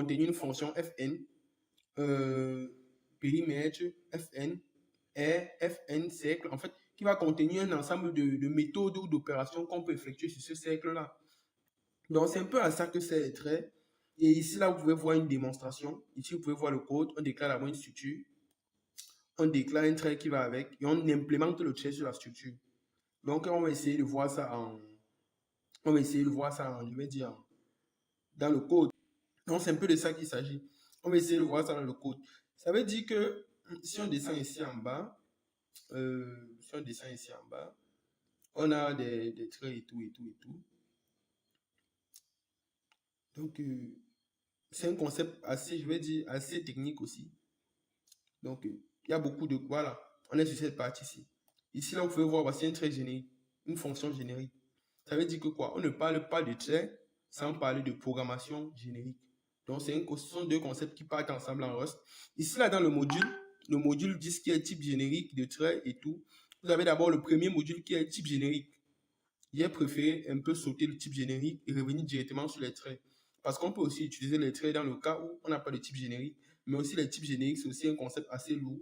contenir une fonction fn, périmètre, fn, fn cercle, en fait, qui va contenir un ensemble de méthodes ou d'opérations qu'on peut effectuer sur ce cercle-là. Donc, c'est un peu à ça que c'est les traits. Et ici, là, vous pouvez voir une démonstration. Ici, vous pouvez voir le code. On déclare d'abord une structure. On déclare un trait qui va avec. Et on implémente le trait sur la structure. Donc, on va essayer de voir ça je vais dire, dans le code. Donc, c'est un peu de ça qu'il s'agit. On va essayer de voir ça dans le code. Ça veut dire que si on descend ici en bas, on a des traits et tout. Donc, c'est un concept assez, je vais dire, assez technique aussi. Donc, il y a beaucoup de... Voilà, on est sur cette partie-ci. Ici, là, vous pouvez voir, voici un trait générique, une fonction générique. Ça veut dire que quoi? On ne parle pas de trait sans parler de programmation générique. Donc, ce sont deux concepts qui partent ensemble en Rust. Ici, là, dans le module dit ce qui est type générique de trait et tout. Vous avez d'abord le premier module qui est type générique. J'ai préféré un peu sauter le type générique et revenir directement sur les traits. Parce qu'on peut aussi utiliser les traits dans le cas où on n'a pas de type générique. Mais aussi les types génériques, c'est aussi un concept assez lourd.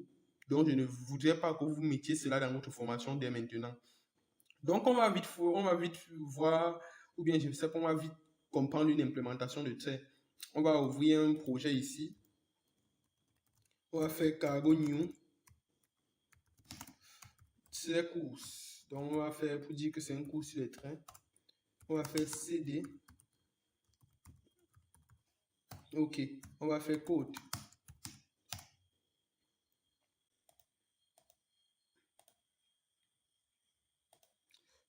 Donc, je ne voudrais pas que vous mettiez cela dans votre formation dès maintenant. Donc, on va vite voir, ou bien je sais qu'on va vite comprendre une implémentation de traits. On va ouvrir un projet ici. On va faire cargo new. C'est course. Donc, on va faire, pour dire que c'est un cours sur les trains, on va faire cd. Ok, on va faire code.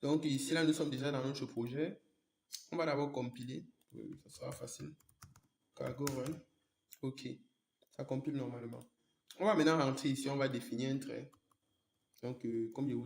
Donc ici, là, nous sommes déjà dans notre projet. On va d'abord compiler. Ça sera facile. Cargo run. Ok, ça compile normalement. On va maintenant rentrer ici, on va définir un trait. Donc, comme je vous